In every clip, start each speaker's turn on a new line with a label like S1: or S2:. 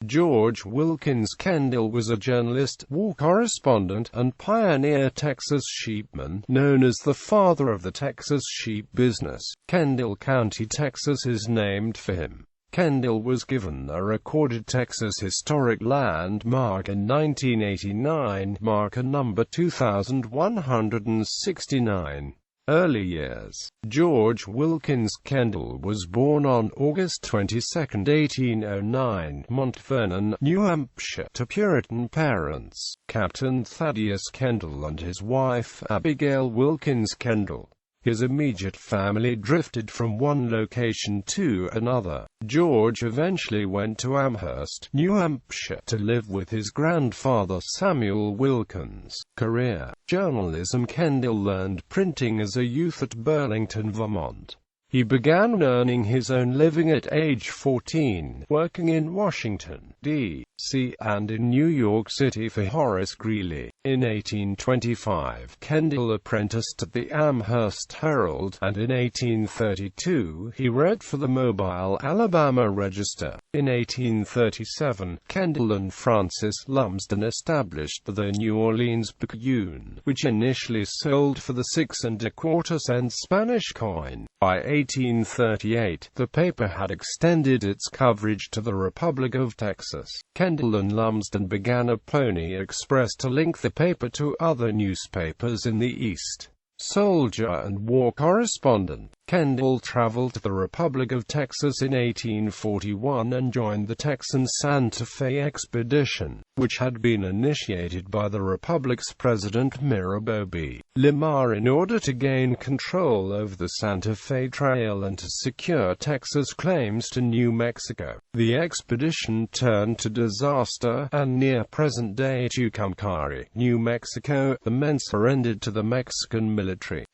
S1: George Wilkins Kendall was a journalist, war correspondent, and pioneer Texas sheepman, known as the father of the Texas sheep business. Kendall County, Texas is named for him. Kendall was given a recorded Texas Historic Landmark in 1989, marker number 2169. Early years. George Wilkins Kendall was born on August 22, 1809, Mount Vernon, New Hampshire, to Puritan parents, Captain Thaddeus Kendall and his wife, Abigail Wilkins Kendall. His immediate family drifted from one location to another. George eventually went to Amherst, New Hampshire, to live with his grandfather Samuel Wilkins. Career: journalism. Kendall learned printing as a youth at Burlington, Vermont. He began earning his own living at age 14, working in Washington, D.C., and in New York City for Horace Greeley. In 1825, Kendall apprenticed at the Amherst Herald, and in 1832, he wrote for the Mobile, Alabama Register. In 1837, Kendall and Francis Lumsden established the New Orleans Picayune, which initially sold for the 6 1/4 cent Spanish coin. By 1838, the paper had extended its coverage to the Republic of Texas. Kendall and Lumsden began a Pony Express to link the paper to other newspapers in the East. Soldier and war correspondent, Kendall traveled to the Republic of Texas in 1841 and joined the Texan Santa Fe expedition, which had been initiated by the Republic's President Mirabeau B. Lamar in order to gain control over the Santa Fe Trail and to secure Texas claims to New Mexico. The expedition turned to disaster, and near present-day Tucumcari, New Mexico, the men surrendered to the Mexican military.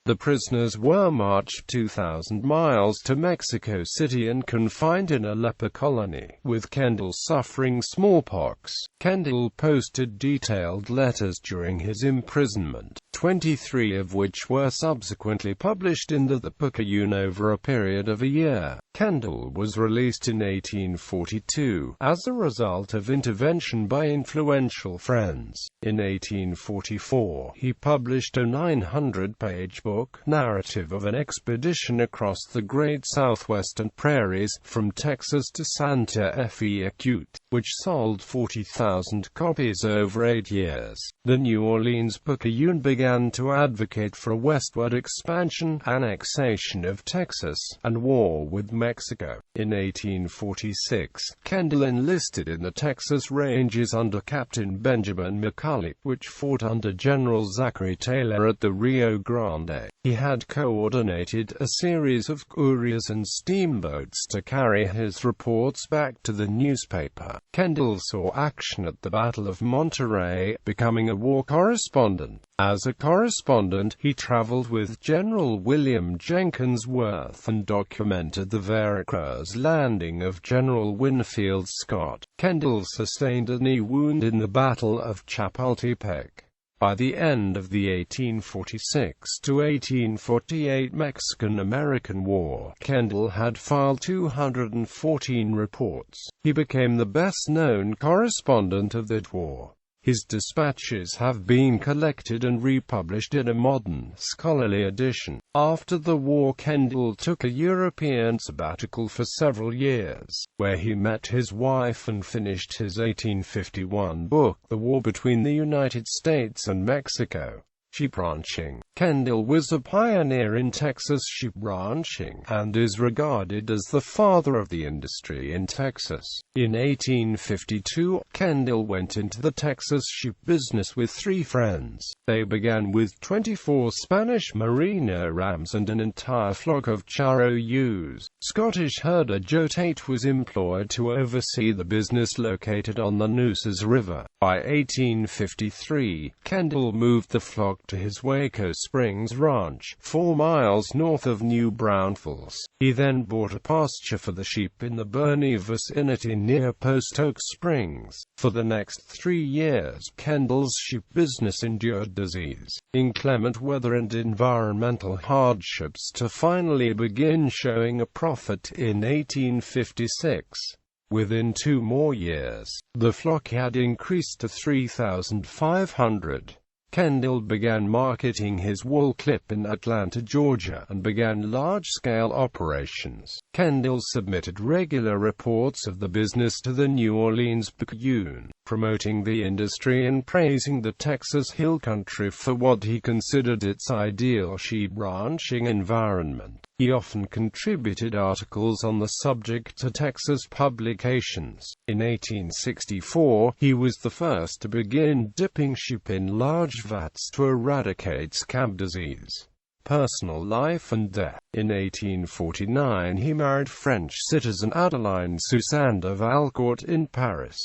S1: The prisoners were marched 2,000 miles to Mexico City and confined in a leper colony, with Kendall suffering smallpox. Kendall posted detailed letters during his imprisonment, 23 of which were subsequently published in the Picayune over a period of a year. Kendall was released in 1842, as a result of intervention by influential friends. In 1844, he published a 900-page book, narrative of an expedition across the Great Southwestern Prairies, from Texas to Santa Fe Acute, which sold 40,000 copies over 8 years. The New Orleans Picayune began to advocate for a westward expansion, annexation of Texas, and war with Mexico. In 1846, Kendall enlisted in the Texas Rangers under Captain Benjamin McCulloch, which fought under General Zachary Taylor at the Rio Grande. He had coordinated a series of couriers and steamboats to carry his reports back to the newspaper. Kendall saw action at the Battle of Monterey, becoming a war correspondent. As a correspondent, he traveled with General William Jenkins Worth and documented the Veracruz landing of General Winfield Scott. Kendall sustained a knee wound in the Battle of Chapultepec. By the end of the 1846 to 1848 Mexican-American War, Kendall had filed 214 reports. He became the best-known correspondent of that war. His dispatches have been collected and republished in a modern, scholarly edition. After the war, Kendall took a European sabbatical for several years, where he met his wife and finished his 1851 book, The War Between the United States and Mexico. Sheep ranching. Kendall was a pioneer in Texas sheep ranching, and is regarded as the father of the industry in Texas. In 1852, Kendall went into the Texas sheep business with 3 friends. They began with 24 Spanish Merino rams and an entire flock of Charro ewes. Scottish herder Joe Tate was employed to oversee the business located on the Nueces River. By 1853, Kendall moved the flock to his Waco Springs Ranch, 4 miles north of New Braunfels. He then bought a pasture for the sheep in the Bernie vicinity near Post Oak Springs. For the next 3 years, Kendall's sheep business endured disease, inclement weather and environmental hardships to finally begin showing a profit in 1856. Within 2 more years, the flock had increased to 3,500. Kendall began marketing his wool clip in Atlanta, Georgia, and began large-scale operations. Kendall submitted regular reports of the business to the New Orleans Picayune, promoting the industry and praising the Texas Hill Country for what he considered its ideal sheep ranching environment. He often contributed articles on the subject to Texas publications. In 1864, he was the first to begin dipping sheep in large vats to eradicate scab disease. Personal life and death. In 1849, he married French citizen Adeline Suzanne de Valcourt in Paris.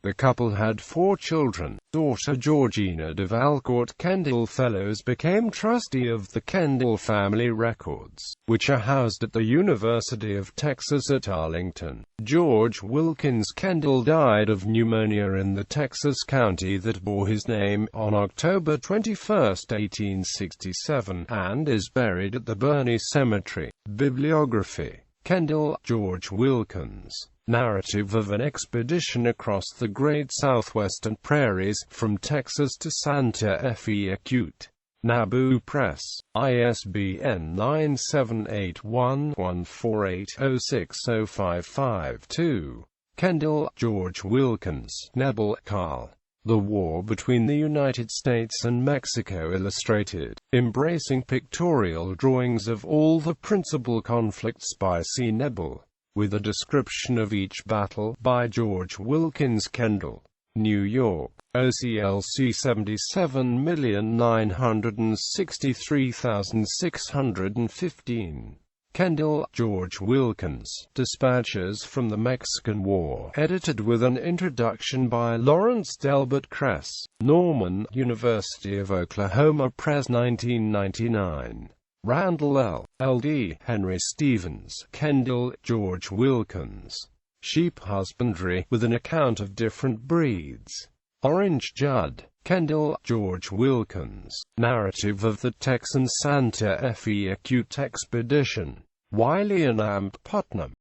S1: The couple had 4 children. Daughter Georgina de Valcourt Kendall Fellows became trustee of the Kendall family records, which are housed at the University of Texas at Arlington. George Wilkins Kendall died of pneumonia in the Texas county that bore his name on October 21, 1867, and is buried at the Bernie Cemetery. Bibliography. Kendall, George Wilkins. Narrative of an expedition across the Great Southwestern Prairies, from Texas to Santa Fe. Acute. Nabu Press. ISBN 978-1148-06055-2. Kendall, George Wilkins. Nebel, Carl. The War Between the United States and Mexico Illustrated, embracing pictorial drawings of all the principal conflicts by C. Nebel, with a description of each battle, by George Wilkins Kendall. New York, OCLC 77,963,615. Kendall, George Wilkins. Dispatches from the Mexican War. Edited with an introduction by Lawrence Delbert Kress. Norman, University of Oklahoma Press, 1999. Randall L. L.D. Henry Stevens. Kendall, George Wilkins. Sheep Husbandry, with an account of different breeds. Orange Judd. Kendall, George Wilkins. Narrative of the Texan Santa Fe Acute Expedition. Wiley and Amp, Putnam.